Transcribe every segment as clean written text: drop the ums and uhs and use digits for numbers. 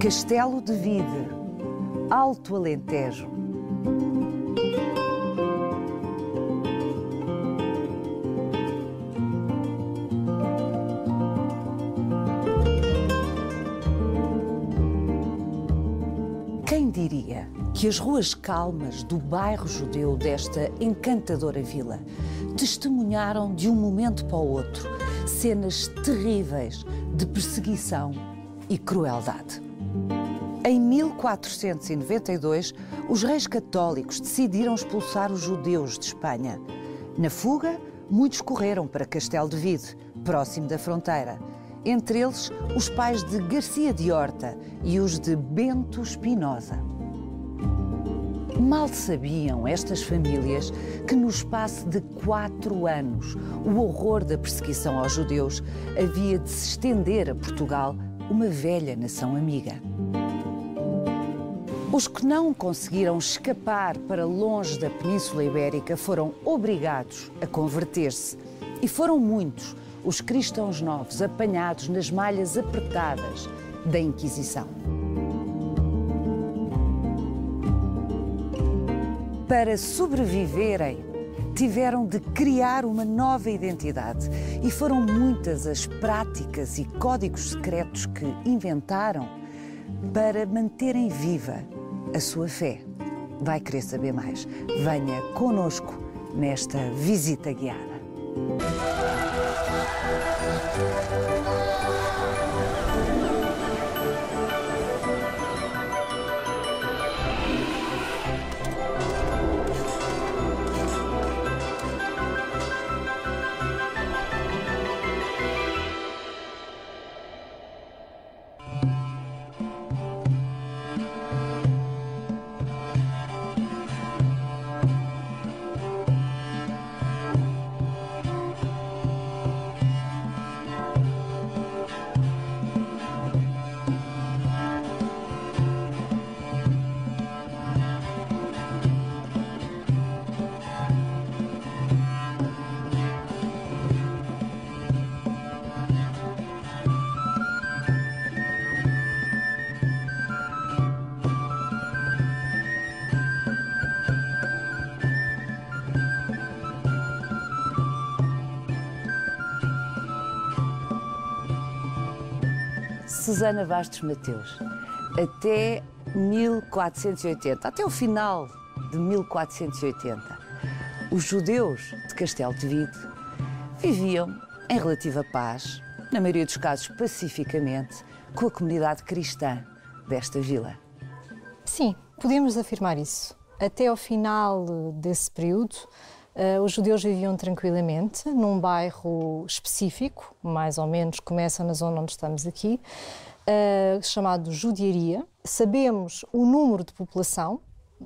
Castelo de Vide, Alto Alentejo. Quem diria que as ruas calmas do bairro judeu desta encantadora vila testemunharam de um momento para o outro cenas terríveis de perseguição e crueldade. Em 1492, os reis católicos decidiram expulsar os judeus de Espanha. Na fuga, muitos correram para Castelo de Vide, próximo da fronteira. Entre eles, os pais de Garcia de Horta e os de Bento Espinosa. Mal sabiam estas famílias que no espaço de 4 anos o horror da perseguição aos judeus havia de se estender a Portugal, uma velha nação amiga. Os que não conseguiram escapar para longe da Península Ibérica foram obrigados a converter-se. E foram muitos os cristãos novos apanhados nas malhas apertadas da Inquisição. Para sobreviverem, tiveram de criar uma nova identidade e foram muitas as práticas e códigos secretos que inventaram para manterem viva a sua fé. Vai querer saber mais? Venha connosco nesta visita guiada. Susana Bastos Mateus, até 1480, até o final de 1480, os judeus de Castelo de Vide viviam em relativa paz, na maioria dos casos pacificamente, com a comunidade cristã desta vila. Sim, podemos afirmar isso. Até ao final desse período, os judeus viviam tranquilamente num bairro específico, mais ou menos começa na zona onde estamos aqui, chamado Judiaria. Sabemos o número de população,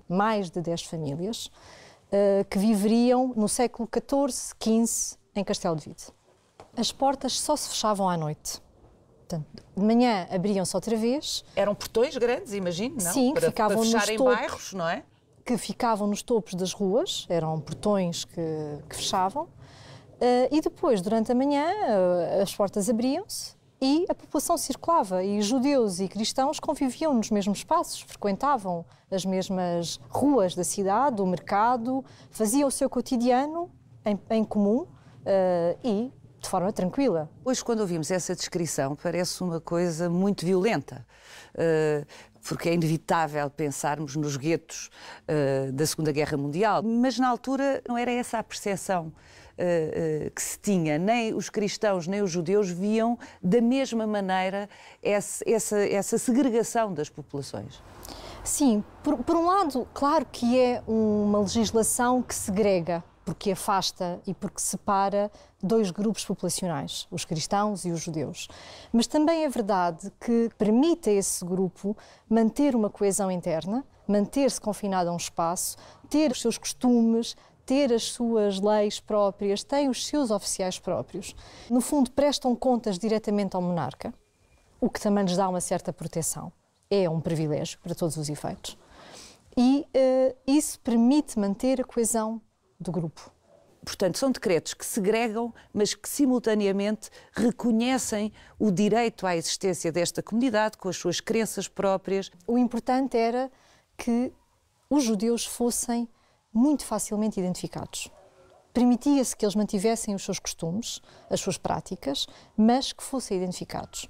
mais de 10 famílias, que viveriam no século XIV, XV em Castelo de Vide. As portas só se fechavam à noite. Portanto, de manhã abriam-se outra vez. Eram portões grandes, imagino, não? Sim, para ficavam fechar em topos, bairros, não é? Que ficavam nos topos das ruas, eram portões que fechavam, e depois, durante a manhã, as portas abriam-se e a população circulava, e judeus e cristãos conviviam nos mesmos espaços, frequentavam as mesmas ruas da cidade, o mercado, faziam o seu cotidiano em comum e de forma tranquila. Hoje, quando ouvimos essa descrição, parece uma coisa muito violenta. Porque é inevitável pensarmos nos guetos da Segunda Guerra Mundial, mas na altura não era essa a percepção que se tinha. Nem os cristãos nem os judeus viam da mesma maneira essa segregação das populações. Sim, por um lado, claro que é uma legislação que segrega, porque afasta e porque separa 2 grupos populacionais, os cristãos e os judeus. Mas também é verdade que permite a esse grupo manter uma coesão interna, manter-se confinado a um espaço, ter os seus costumes, ter as suas leis próprias, tem os seus oficiais próprios. No fundo, prestam contas diretamente ao monarca, o que também lhes dá uma certa proteção. É um privilégio para todos os efeitos. E isso permite manter a coesão do grupo. Portanto, são decretos que segregam, mas que simultaneamente reconhecem o direito à existência desta comunidade com as suas crenças próprias. O importante era que os judeus fossem muito facilmente identificados. Permitia-se que eles mantivessem os seus costumes, as suas práticas, mas que fossem identificados.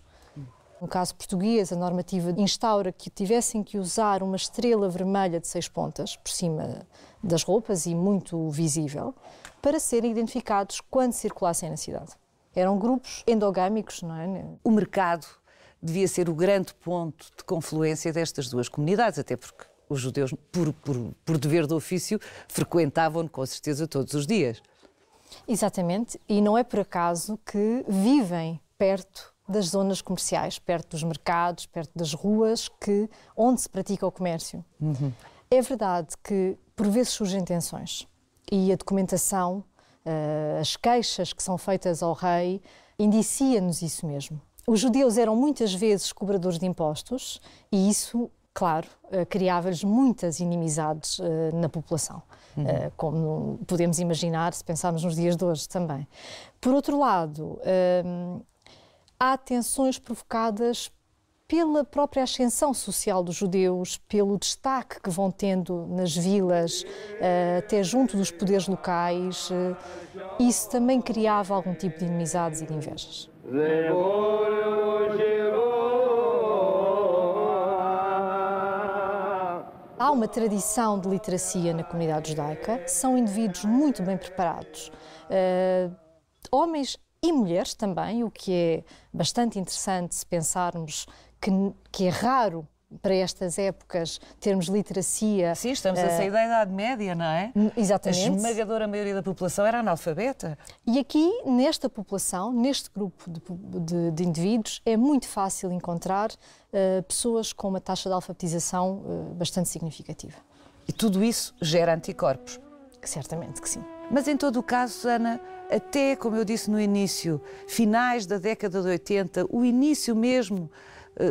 No caso português, a normativa instaura que tivessem que usar uma estrela vermelha de 6 pontas por cima das roupas e muito visível, para serem identificados quando circulassem na cidade. Eram grupos endogâmicos, não é? O mercado devia ser o grande ponto de confluência destas duas comunidades, até porque os judeus, por dever de ofício, frequentavam-no com certeza todos os dias. Exatamente, e não é por acaso que vivem perto das zonas comerciais, perto dos mercados, perto das ruas onde se pratica o comércio. É verdade que por vezes surgem tensões. E a documentação, as queixas que são feitas ao rei, indicia-nos isso mesmo. Os judeus eram muitas vezes cobradores de impostos e isso, claro, criava-lhes muitas inimizades na população, como podemos imaginar se pensarmos nos dias de hoje também. Por outro lado, há tensões provocadas pela própria ascensão social dos judeus, pelo destaque que vão tendo nas vilas, até junto dos poderes locais. Isso também criava algum tipo de inimizades e de invejas. Há uma tradição de literacia na comunidade judaica, são indivíduos muito bem preparados, homens e mulheres também, o que é bastante interessante se pensarmos que é raro para estas épocas termos literacia. Sim, estamos a sair da Idade Média, não é? Exatamente. A esmagadora maioria da população era analfabeta. E aqui, nesta população, neste grupo de indivíduos, é muito fácil encontrar pessoas com uma taxa de alfabetização bastante significativa. E tudo isso gera anticorpos? Certamente que sim. Mas em todo o caso, Susana, até, como eu disse no início, finais da década de 80, o início mesmo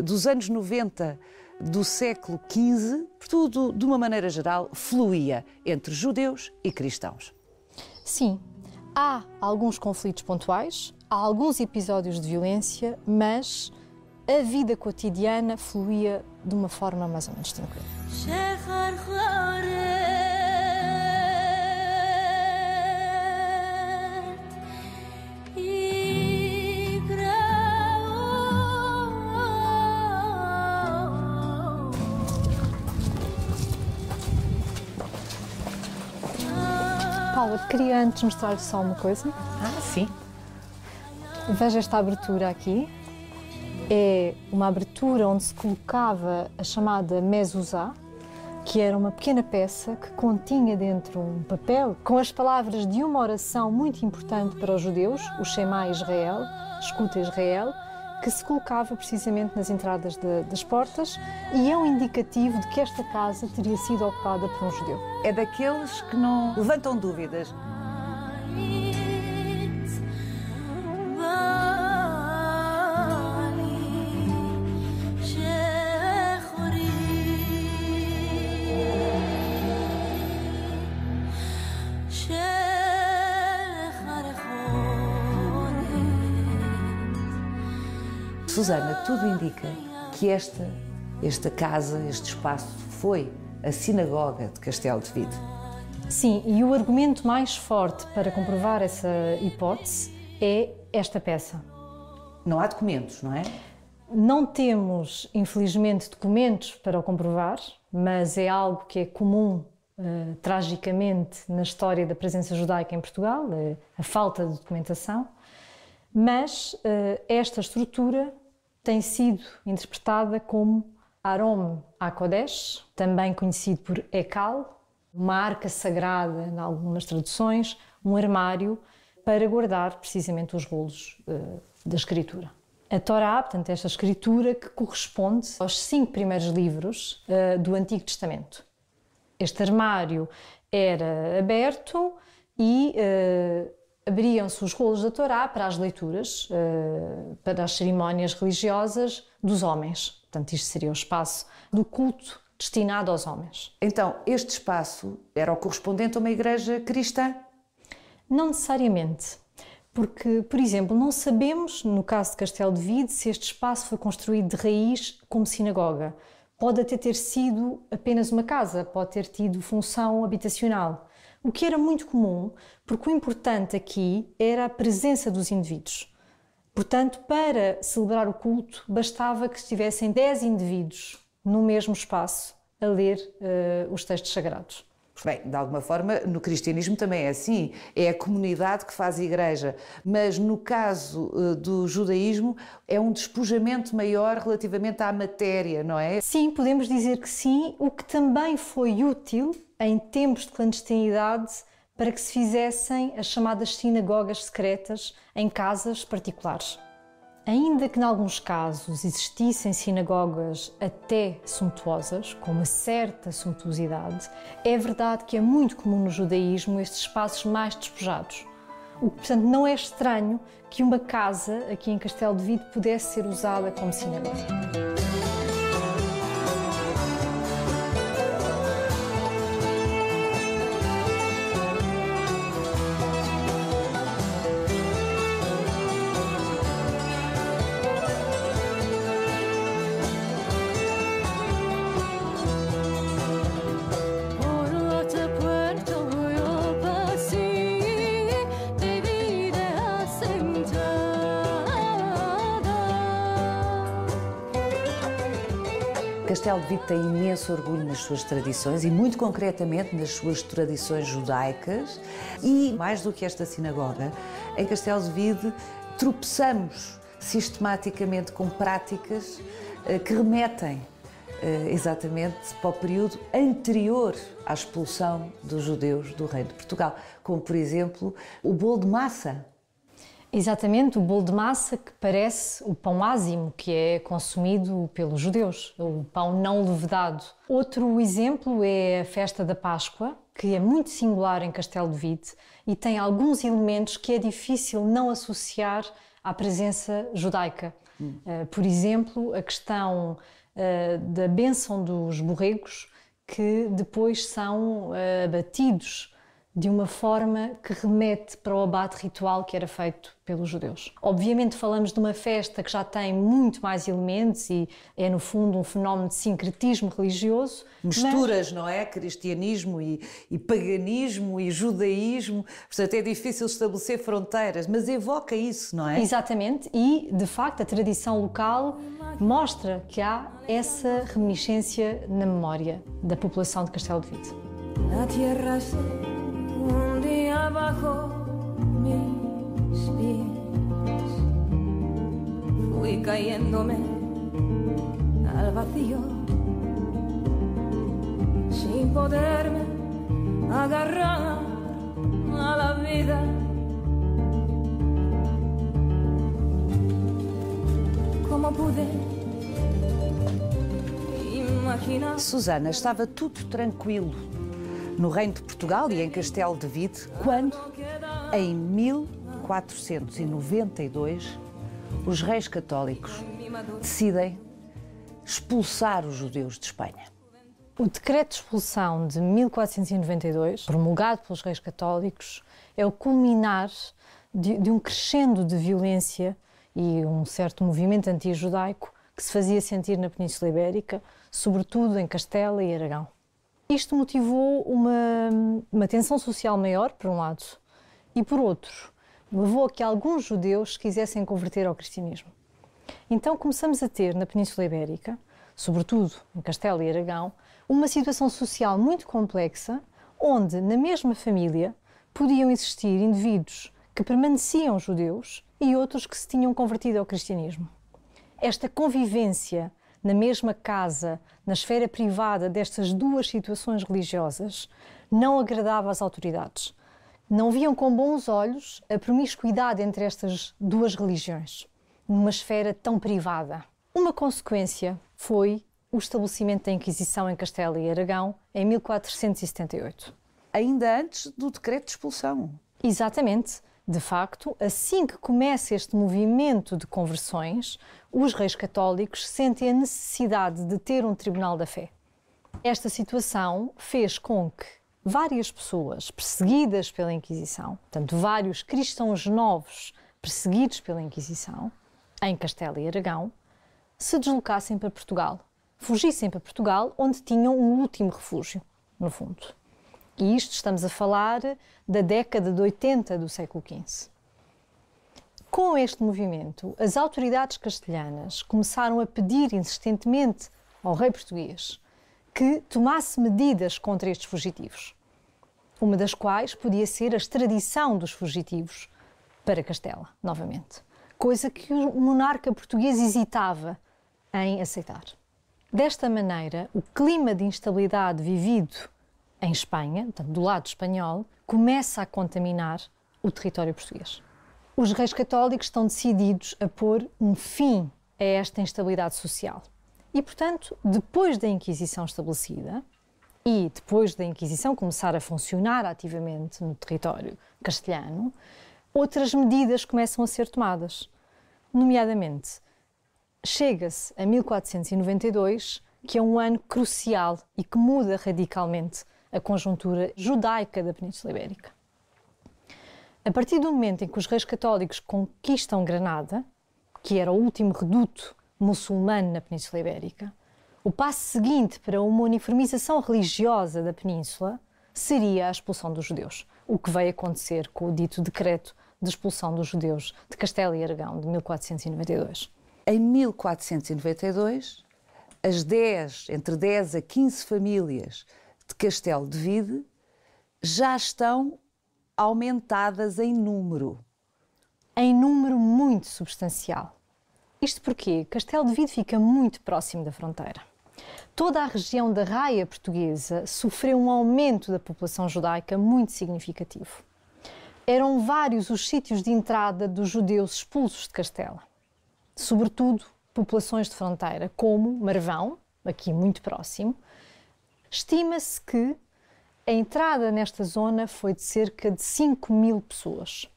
dos anos 90 do século XV, tudo, de uma maneira geral, fluía entre judeus e cristãos. Sim, há alguns conflitos pontuais, há alguns episódios de violência, mas a vida cotidiana fluía de uma forma mais ou menos tranquila. Paula, queria antes mostrar-lhe só uma coisa. Sim. Veja esta abertura aqui. É uma abertura onde se colocava a chamada mezuzá, que era uma pequena peça que continha dentro um papel com as palavras de uma oração muito importante para os judeus, o Shema Israel, escuta Israel, que se colocava precisamente nas entradas das portas e é um indicativo de que esta casa teria sido ocupada por um judeu. É daqueles que não levantam dúvidas. Susana, tudo indica que esta casa, este espaço, foi a sinagoga de Castelo de Vide. Sim, e o argumento mais forte para comprovar essa hipótese é esta peça. Não há documentos, não é? Não temos, infelizmente, documentos para o comprovar, mas é algo que é comum, tragicamente, na história da presença judaica em Portugal, a falta de documentação. Mas esta estrutura tem sido interpretada como Arom HaKodesh, também conhecido por Ekal, uma arca sagrada, em algumas traduções, um armário para guardar precisamente os rolos da Escritura. A Torá, portanto, esta Escritura que corresponde aos 5 primeiros livros do Antigo Testamento. Este armário era aberto e abriam-se os rolos da Torá para as leituras, para as cerimónias religiosas dos homens. Portanto, isto seria o espaço do culto destinado aos homens. Então, este espaço era o correspondente a uma igreja cristã? Não necessariamente, porque, por exemplo, não sabemos, no caso de Castelo de Vide, se este espaço foi construído de raiz como sinagoga. Pode até ter sido apenas uma casa, pode ter tido função habitacional, o que era muito comum, porque o importante aqui era a presença dos indivíduos. Portanto, para celebrar o culto, bastava que estivessem 10 indivíduos no mesmo espaço a ler os textos sagrados. Bem, de alguma forma, no cristianismo também é assim, é a comunidade que faz a igreja, mas no caso do judaísmo é um despojamento maior relativamente à matéria, não é? Sim, podemos dizer que sim, o que também foi útil em tempos de clandestinidade para que se fizessem as chamadas sinagogas secretas em casas particulares. Ainda que, em alguns casos, existissem sinagogas até suntuosas, com uma certa suntuosidade, é verdade que é muito comum no judaísmo estes espaços mais despojados. O que, portanto, não é estranho que uma casa, aqui em Castelo de Vide, pudesse ser usada como sinagoga. Castelo de Vide tem imenso orgulho nas suas tradições e, muito concretamente, nas suas tradições judaicas. E, mais do que esta sinagoga, em Castelo de Vide tropeçamos sistematicamente com práticas que remetem exatamente para o período anterior à expulsão dos judeus do Reino de Portugal, como, por exemplo, o bolo de massa. Exatamente, o bolo de massa que parece o pão ázimo, que é consumido pelos judeus, o pão não levedado. Outro exemplo é a festa da Páscoa, que é muito singular em Castelo de Vide e tem alguns elementos que é difícil não associar à presença judaica. Por exemplo, a questão da bênção dos borregos, que depois são abatidos de uma forma que remete para o abate ritual que era feito pelos judeus. Obviamente falamos de uma festa que já tem muito mais elementos e é, no fundo, um fenómeno de sincretismo religioso. Misturas, não é? Cristianismo e paganismo e judaísmo. Portanto, é difícil estabelecer fronteiras, mas evoca isso, não é? Exatamente, e, de facto, a tradição local mostra que há essa reminiscência na memória da população de Castelo de Vide. Un día bajo mis pies fui cayéndome al vacío sin poderme agarrar a la vida. Como pude imaginar. Susana, estava tudo tranquilo no Reino de Portugal e em Castelo de Vide, quando, em 1492, os reis católicos decidem expulsar os judeus de Espanha. O decreto de expulsão de 1492, promulgado pelos reis católicos, é o culminar de um crescendo de violência e um certo movimento anti-judaico que se fazia sentir na Península Ibérica, sobretudo em Castela e Aragão. Isto motivou uma tensão social maior, por um lado, e por outro, levou a que alguns judeus quisessem converter ao cristianismo. Então começamos a ter na Península Ibérica, sobretudo em Castela e Aragão, uma situação social muito complexa, onde na mesma família podiam existir indivíduos que permaneciam judeus e outros que se tinham convertido ao cristianismo. Esta convivência na mesma casa, na esfera privada destas duas situações religiosas, não agradava às autoridades. Não viam com bons olhos a promiscuidade entre estas duas religiões, numa esfera tão privada. Uma consequência foi o estabelecimento da Inquisição em Castela e Aragão em 1478. Ainda antes do decreto de expulsão. Exatamente. De facto, assim que começa este movimento de conversões, os reis católicos sentem a necessidade de ter um tribunal da fé. Esta situação fez com que várias pessoas perseguidas pela Inquisição, portanto, vários cristãos novos perseguidos pela Inquisição, em Castela e Aragão, se deslocassem para Portugal, fugissem para Portugal, onde tinham um último refúgio, no fundo. E isto estamos a falar da década de 80 do século XV. Com este movimento, as autoridades castelhanas começaram a pedir insistentemente ao rei português que tomasse medidas contra estes fugitivos, uma das quais podia ser a extradição dos fugitivos para Castela, novamente, coisa que o monarca português hesitava em aceitar. Desta maneira, o clima de instabilidade vivido em Espanha, portanto, do lado espanhol, começa a contaminar o território português. Os reis católicos estão decididos a pôr um fim a esta instabilidade social. E, portanto, depois da Inquisição estabelecida e depois da Inquisição começar a funcionar ativamente no território castelhano, outras medidas começam a ser tomadas. Nomeadamente, chega-se a 1492, que é um ano crucial e que muda radicalmente a conjuntura judaica da Península Ibérica. A partir do momento em que os reis católicos conquistam Granada, que era o último reduto muçulmano na Península Ibérica, o passo seguinte para uma uniformização religiosa da Península seria a expulsão dos judeus, o que veio acontecer com o dito decreto de expulsão dos judeus de Castela e Aragão de 1492. Em 1492, entre 10 a 15 famílias de Castelo de Vide já estão aumentadas em número. Em número muito substancial. Isto porque Castelo de Vide fica muito próximo da fronteira. Toda a região da Raia portuguesa sofreu um aumento da população judaica muito significativo. Eram vários os sítios de entrada dos judeus expulsos de Castela. Sobretudo populações de fronteira, como Marvão, aqui muito próximo. Estima-se que a entrada nesta zona foi de cerca de 5.000 pessoas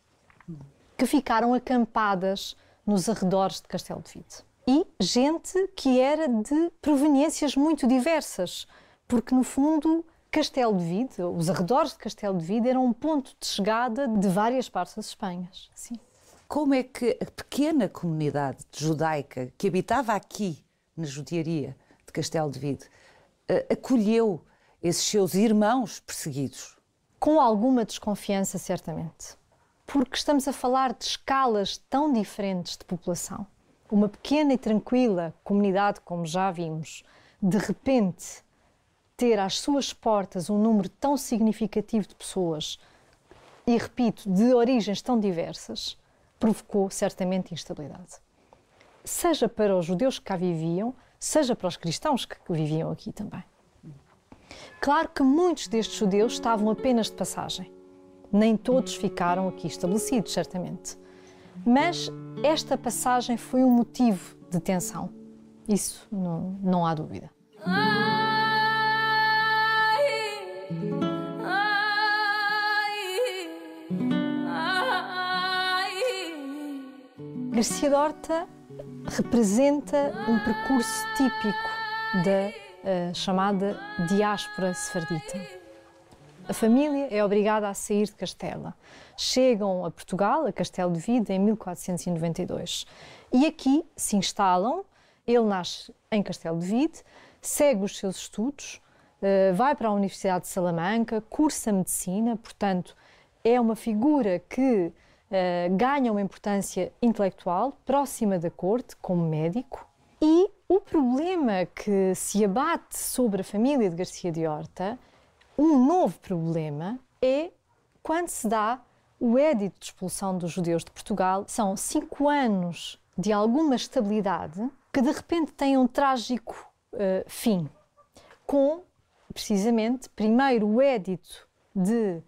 que ficaram acampadas nos arredores de Castelo de Vide. E gente que era de proveniências muito diversas, porque no fundo Castelo de Vide, os arredores de Castelo de Vide, eram um ponto de chegada de várias partes das Espanhas. Sim. Como é que a pequena comunidade judaica que habitava aqui, na judiaria de Castelo de Vide, acolheu esses seus irmãos perseguidos? Com alguma desconfiança, certamente. Porque estamos a falar de escalas tão diferentes de população. Uma pequena e tranquila comunidade, como já vimos, de repente ter às suas portas um número tão significativo de pessoas, e repito, de origens tão diversas, provocou certamente instabilidade. Seja para os judeus que cá viviam, seja para os cristãos que viviam aqui também. Claro que muitos destes judeus estavam apenas de passagem. Nem todos ficaram aqui estabelecidos, certamente. Mas esta passagem foi um motivo de tensão. Isso não há dúvida. Garcia de Horta representa um percurso típico da chamada diáspora sefardita. A família é obrigada a sair de Castela. Chegam a Portugal, a Castelo de Vide, em 1492. E aqui se instalam. Ele nasce em Castelo de Vide, segue os seus estudos, vai para a Universidade de Salamanca, cursa medicina, portanto, é uma figura que ganha uma importância intelectual próxima da corte, como médico. E o problema que se abate sobre a família de Garcia de Horta, um novo problema, é quando se dá o édito de expulsão dos judeus de Portugal. São 5 anos de alguma estabilidade que de repente têm um trágico fim, com precisamente primeiro o édito de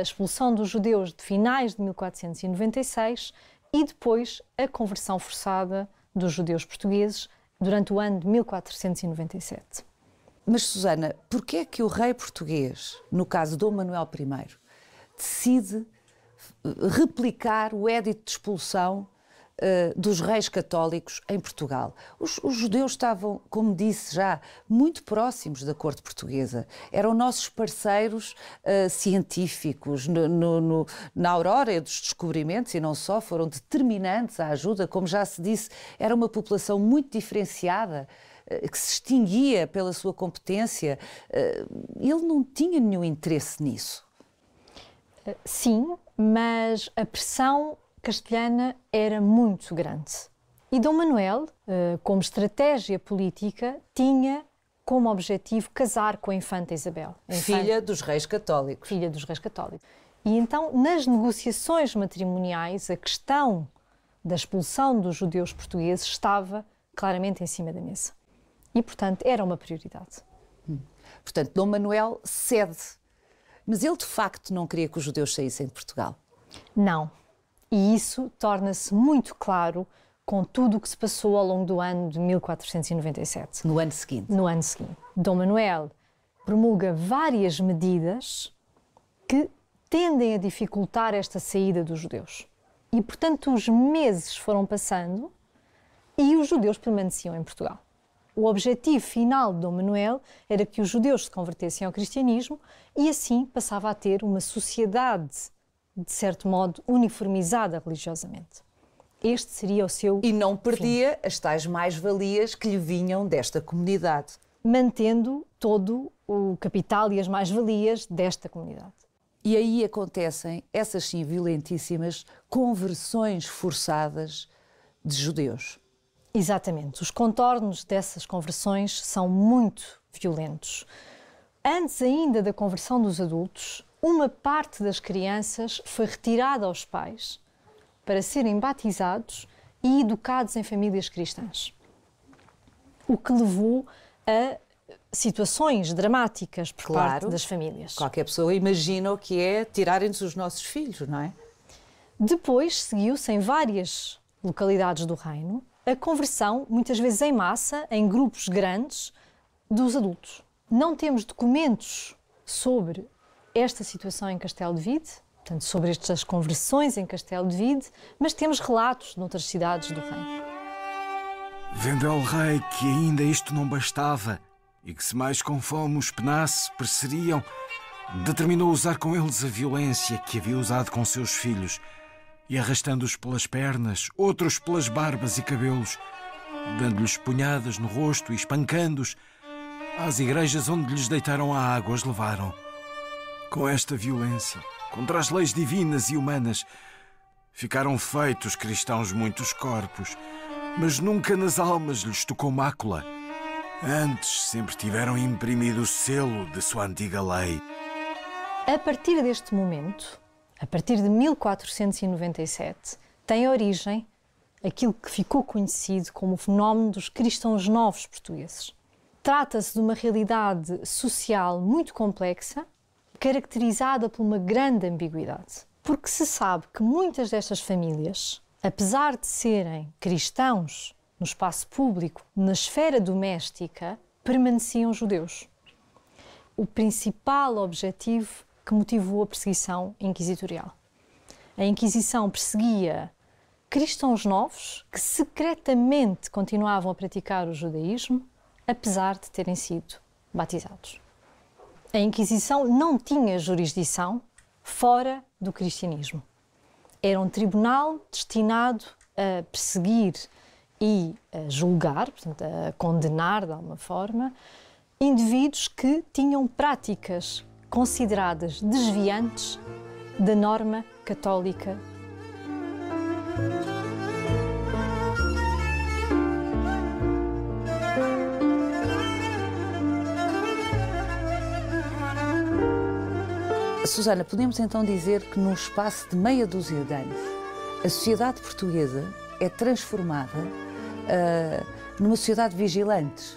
expulsão dos judeus de finais de 1496 e depois a conversão forçada dos judeus portugueses durante o ano de 1497. Mas, Susana, porquê é que o rei português, no caso Dom Manuel I, decide replicar o édito de expulsão dos reis católicos em Portugal. Os judeus estavam, como disse já, muito próximos da corte portuguesa. Eram nossos parceiros científicos na aurora dos descobrimentos, e não só, foram determinantes à ajuda. Como já se disse, era uma população muito diferenciada, que se extinguia pela sua competência. Ele não tinha nenhum interesse nisso. Sim, mas a pressão castelhana era muito grande. E Dom Manuel, como estratégia política, tinha como objetivo casar com a infanta Isabel. Filha dos reis católicos. Filha dos reis católicos. E então, nas negociações matrimoniais, a questão da expulsão dos judeus portugueses estava claramente em cima da mesa. E, portanto, era uma prioridade. Portanto, Dom Manuel cede. Mas ele, de facto, não queria que os judeus saíssem de Portugal? Não. E isso torna-se muito claro com tudo o que se passou ao longo do ano de 1497. No ano seguinte? No ano seguinte. Dom Manuel promulga várias medidas que tendem a dificultar esta saída dos judeus. E, portanto, os meses foram passando e os judeus permaneciam em Portugal. O objetivo final de Dom Manuel era que os judeus se convertessem ao cristianismo e assim passava a ter uma sociedade, de certo modo, uniformizada religiosamente. Este seria o seu E não perdia fim. as tais mais-valias que lhe vinham desta comunidade. Mantendo todo o capital e as mais-valias desta comunidade. E aí acontecem, essas sim violentíssimas, conversões forçadas de judeus. Exatamente. Os contornos dessas conversões são muito violentos. Antes ainda da conversão dos adultos, uma parte das crianças foi retirada aos pais para serem batizados e educados em famílias cristãs. O que levou a situações dramáticas por parte das famílias. Qualquer pessoa imagina o que é tirarem-nos os nossos filhos, não é? Depois seguiu-se em várias localidades do reino a conversão, muitas vezes em massa, em grupos grandes, dos adultos. Não temos documentos sobre esta situação em Castelo de Vide, portanto, sobre estas conversões em Castelo de Vide, mas temos relatos noutras cidades do reino. Vendo el rei que ainda isto não bastava e que se mais com fome os penasse perseguiriam, determinou usar com eles a violência que havia usado com seus filhos, e arrastando-os pelas pernas, outros pelas barbas e cabelos, dando-lhes punhadas no rosto e espancando-os, às igrejas onde lhes deitaram a água os levaram. Com esta violência, contra as leis divinas e humanas, ficaram feitos cristãos muitos corpos, mas nunca nas almas lhes tocou mácula. Antes sempre tiveram imprimido o selo de sua antiga lei. A partir deste momento, a partir de 1497, tem origem aquilo que ficou conhecido como o fenómeno dos cristãos novos portugueses. Trata-se de uma realidade social muito complexa, caracterizada por uma grande ambiguidade. Porque se sabe que muitas destas famílias, apesar de serem cristãos no espaço público, na esfera doméstica, permaneciam judeus. O principal objetivo que motivou a perseguição inquisitorial. A Inquisição perseguia cristãos novos que secretamente continuavam a praticar o judaísmo, apesar de terem sido batizados. A Inquisição não tinha jurisdição fora do cristianismo. Era um tribunal destinado a perseguir e a julgar, portanto, a condenar de alguma forma, indivíduos que tinham práticas consideradas desviantes da norma católica. Susana, podemos então dizer que num espaço de meia dúzia de anos, a sociedade portuguesa é transformada numa sociedade vigilante.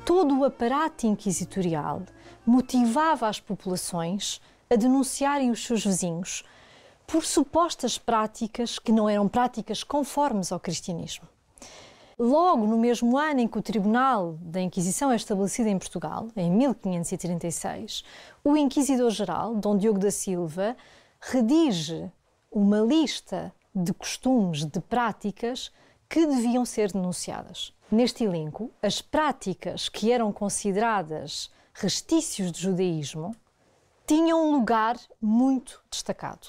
Todo o aparato inquisitorial motivava as populações a denunciarem os seus vizinhos por supostas práticas que não eram práticas conformes ao cristianismo. Logo no mesmo ano em que o Tribunal da Inquisição é estabelecido em Portugal, em 1536, o Inquisidor-Geral, Dom Diogo da Silva, redige uma lista de costumes, de práticas que deviam ser denunciadas. Neste elenco, as práticas que eram consideradas restícios de judaísmo tinham um lugar muito destacado.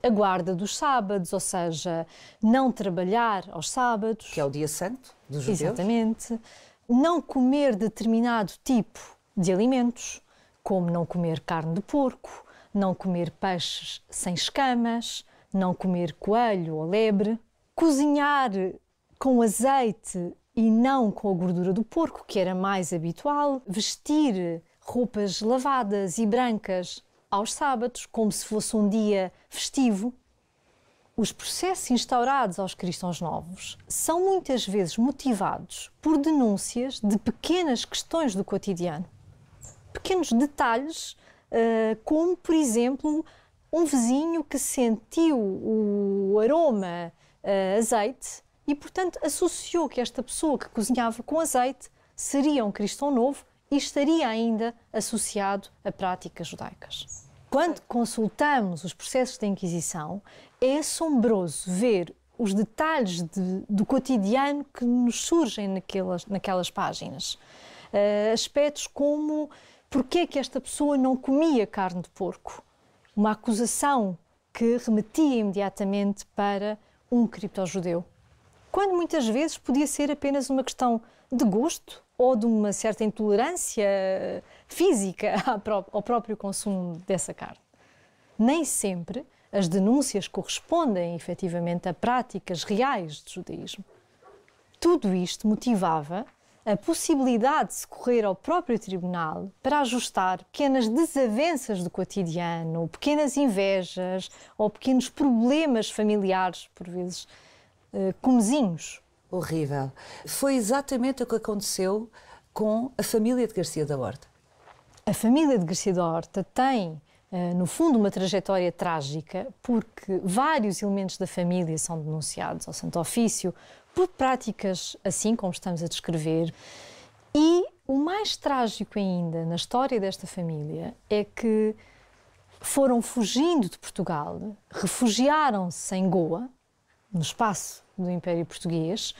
A guarda dos sábados, ou seja, não trabalhar aos sábados. Que é o dia santo dos judeus. Exatamente. Não comer determinado tipo de alimentos, como não comer carne de porco, não comer peixes sem escamas, não comer coelho ou lebre, cozinhar com azeite e não com a gordura do porco, que era mais habitual, vestir roupas lavadas e brancas aos sábados, como se fosse um dia festivo. Os processos instaurados aos cristãos novos são muitas vezes motivados por denúncias de pequenas questões do cotidiano. Pequenos detalhes, como, por exemplo, um vizinho que sentiu o aroma azeite e, portanto, associou que esta pessoa que cozinhava com azeite seria um cristão novo e estaria ainda associado a práticas judaicas. Quando consultamos os processos da Inquisição, é assombroso ver os detalhes do cotidiano que nos surgem naquelas páginas. Aspectos como porque é que esta pessoa não comia carne de porco? Uma acusação que remetia imediatamente para um criptojudeu. Quando muitas vezes podia ser apenas uma questão de gosto ou de uma certa intolerância física ao próprio consumo dessa carne. Nem sempre as denúncias correspondem efetivamente a práticas reais de judaísmo. Tudo isto motivava a possibilidade de se correr ao próprio tribunal para ajustar pequenas desavenças do cotidiano, pequenas invejas ou pequenos problemas familiares, por vezes comezinhos. Horrível. Foi exatamente o que aconteceu com a família de Garcia da Horta. A família de Garcia da Horta tem, no fundo, uma trajetória trágica, porque vários elementos da família são denunciados ao Santo Ofício por práticas assim como estamos a descrever. E o mais trágico ainda na história desta família é que foram fugindo de Portugal, refugiaram-se em Goa, no espaço do Império Português,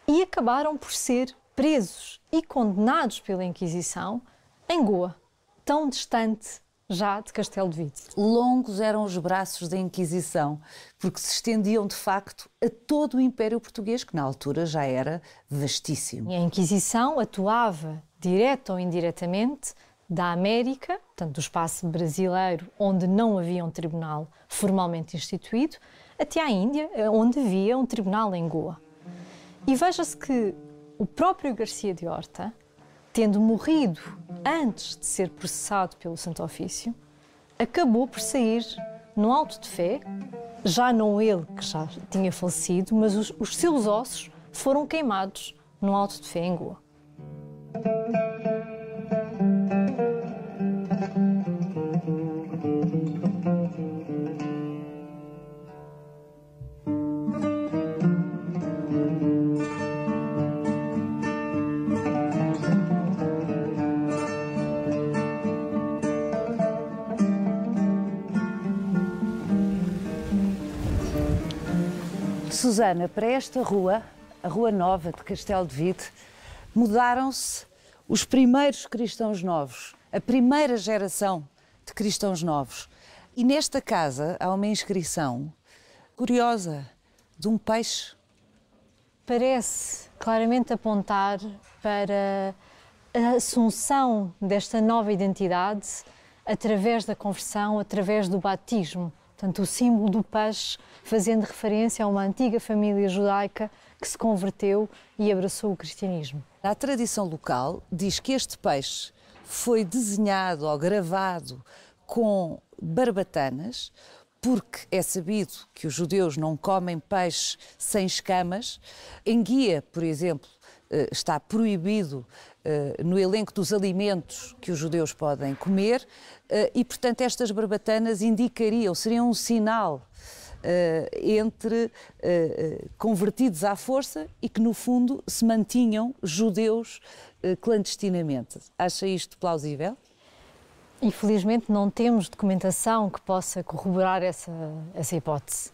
e acabaram por ser presos e condenados pela Inquisição em Goa, tão distante já de Castelo de Vide. Longos eram os braços da Inquisição, porque se estendiam de facto a todo o Império Português, que na altura já era vastíssimo. E a Inquisição atuava, direta ou indiretamente, da América, portanto do espaço brasileiro, onde não havia um tribunal formalmente instituído, até à Índia, onde havia um tribunal em Goa. E veja-se que o próprio Garcia de Horta, tendo morrido antes de ser processado pelo Santo Ofício, acabou por sair no auto de fé, já não ele que já tinha falecido, mas os seus ossos foram queimados no auto de fé em Goa. Susana, para esta rua, a Rua Nova de Castelo de Vide, mudaram-se os primeiros cristãos novos, a primeira geração de cristãos novos. E nesta casa há uma inscrição curiosa de um peixe. Parece claramente apontar para a assunção desta nova identidade através da conversão, através do batismo. Portanto, o símbolo do peixe fazendo referência a uma antiga família judaica que se converteu e abraçou o cristianismo. A tradição local diz que este peixe foi desenhado ou gravado com barbatanas, porque é sabido que os judeus não comem peixe sem escamas. Em guia, por exemplo, está proibido no elenco dos alimentos que os judeus podem comer e, portanto, estas barbatanas indicariam, seriam um sinal entre convertidos à força e que, no fundo, se mantinham judeus clandestinamente. Acha isto plausível? Infelizmente não temos documentação que possa corroborar essa hipótese.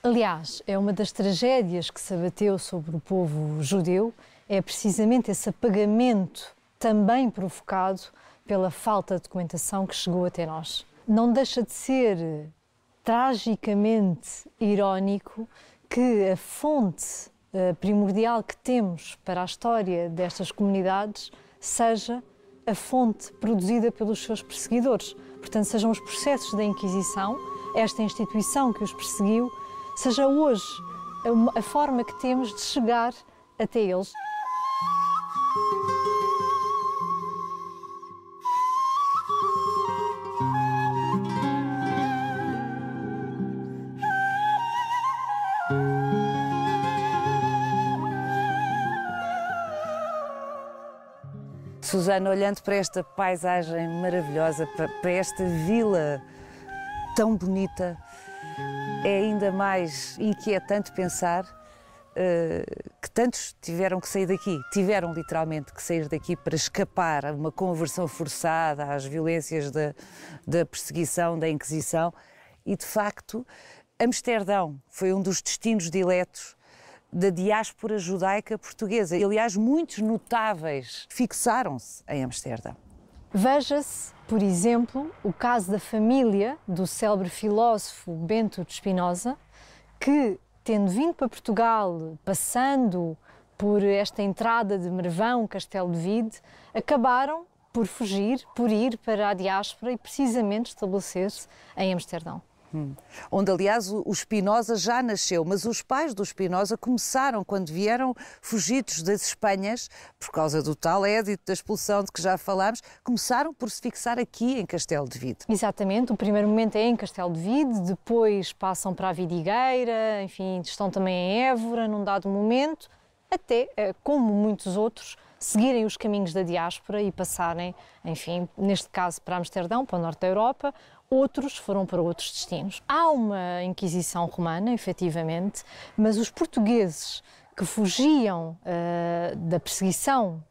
Aliás, é uma das tragédias que se abateu sobre o povo judeu, é precisamente esse apagamento também provocado pela falta de documentação que chegou até nós. Não deixa de ser tragicamente irónico que a fonte primordial que temos para a história destas comunidades seja a fonte produzida pelos seus perseguidores. Portanto, sejam os processos da Inquisição, esta instituição que os perseguiu, seja hoje a forma que temos de chegar até eles. Susana, olhando para esta paisagem maravilhosa, para esta vila tão bonita, é ainda mais inquietante pensar que tantos tiveram que sair daqui, tiveram literalmente que sair daqui para escapar a uma conversão forçada, às violências da perseguição, da Inquisição. E, de facto, Amsterdão foi um dos destinos diletos da diáspora judaica portuguesa. E, aliás, muitos notáveis fixaram-se em Amsterdão. Veja-se, por exemplo, o caso da família do célebre filósofo Bento de Spinoza, que, tendo vindo para Portugal, passando por esta entrada de Mervão, Castelo de Vide, acabaram por fugir, por ir para a diáspora e precisamente estabelecer-se em Amsterdão. Onde, aliás, o Spinoza já nasceu, mas os pais do Spinoza começaram, quando vieram fugidos das Espanhas, por causa do tal édito da expulsão de que já falámos, começaram por se fixar aqui em Castelo de Vide. Exatamente, o primeiro momento é em Castelo de Vide, depois passam para a Vidigueira, enfim, estão também em Évora num dado momento, até, como muitos outros, seguirem os caminhos da diáspora e passarem, enfim, neste caso para Amsterdão, para o norte da Europa. Outros foram para outros destinos. Há uma Inquisição romana, efetivamente, mas os portugueses que fugiam da perseguição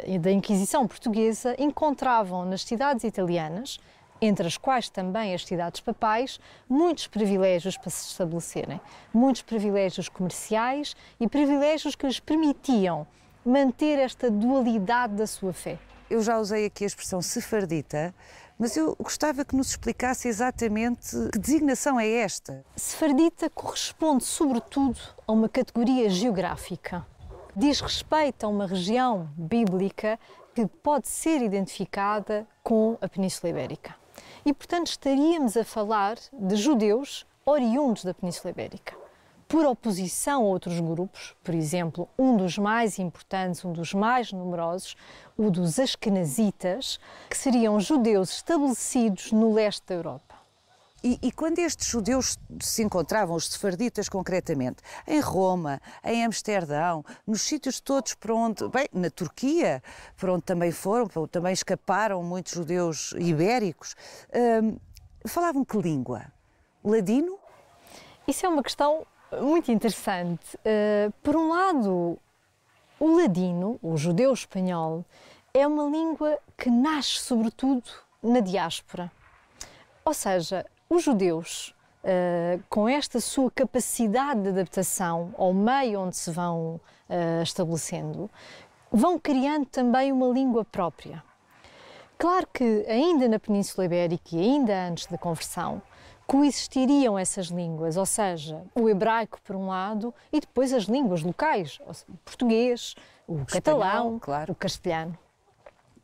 e da Inquisição portuguesa encontravam nas cidades italianas, entre as quais também as cidades papais, muitos privilégios para se estabelecerem, muitos privilégios comerciais e privilégios que lhes permitiam manter esta dualidade da sua fé. Eu já usei aqui a expressão sefardita, mas eu gostava que nos explicasse exatamente que designação é esta. Sefardita corresponde, sobretudo, a uma categoria geográfica. Diz respeito a uma região bíblica que pode ser identificada com a Península Ibérica. E, portanto, estaríamos a falar de judeus oriundos da Península Ibérica. Por oposição a outros grupos, por exemplo, um dos mais importantes, um dos mais numerosos, o dos Askenazitas, que seriam judeus estabelecidos no leste da Europa. E quando estes judeus se encontravam, os sefarditas concretamente, em Roma, em Amsterdão, nos sítios todos para onde, bem, na Turquia, para onde também foram, para onde também escaparam muitos judeus ibéricos, falavam que língua? Ladino? Isso é uma questão muito interessante. Por um lado, o ladino, o judeu espanhol, é uma língua que nasce sobretudo na diáspora. Ou seja, os judeus, com esta sua capacidade de adaptação ao meio onde se vão estabelecendo, vão criando também uma língua própria. Claro que ainda na Península Ibérica e ainda antes da conversão, coexistiriam essas línguas, ou seja, o hebraico por um lado e depois as línguas locais, o português, o catalão, claro, o castelhano.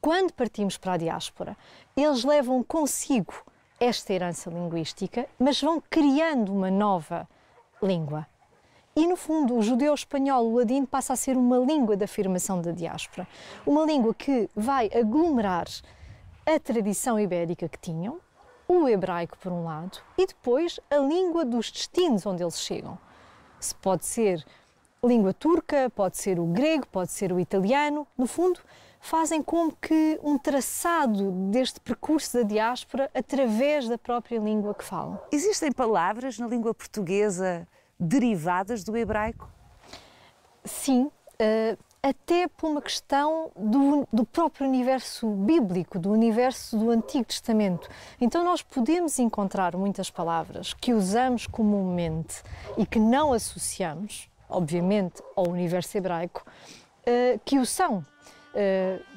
Quando partimos para a diáspora, eles levam consigo esta herança linguística, mas vão criando uma nova língua. E, no fundo, o judeu espanhol, o ladino, passa a ser uma língua de afirmação da diáspora. Uma língua que vai aglomerar a tradição ibérica que tinham, o hebraico por um lado, e depois a língua dos destinos onde eles chegam. Se pode ser língua turca, pode ser o grego, pode ser o italiano. No fundo, fazem como que um traçado deste percurso da diáspora através da própria língua que falam. Existem palavras na língua portuguesa derivadas do hebraico? Sim, até por uma questão do próprio universo bíblico, do universo do Antigo Testamento. Então nós podemos encontrar muitas palavras que usamos comumente e que não associamos, obviamente, ao universo hebraico, que o são.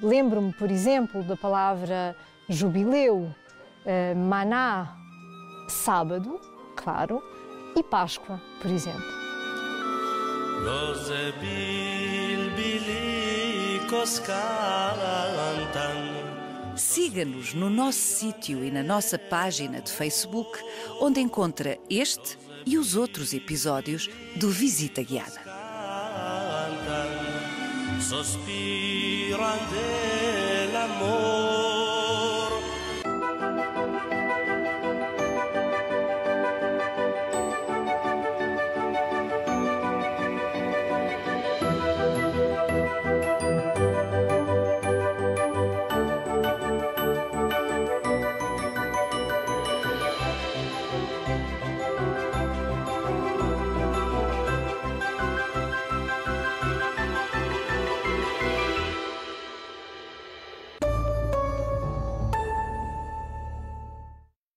Lembro-me, por exemplo, da palavra jubileu, maná, sábado, claro, e Páscoa, por exemplo. Siga-nos no nosso sítio e na nossa página de Facebook, onde encontra este e os outros episódios do Visita Guiada. Sospiran del amor.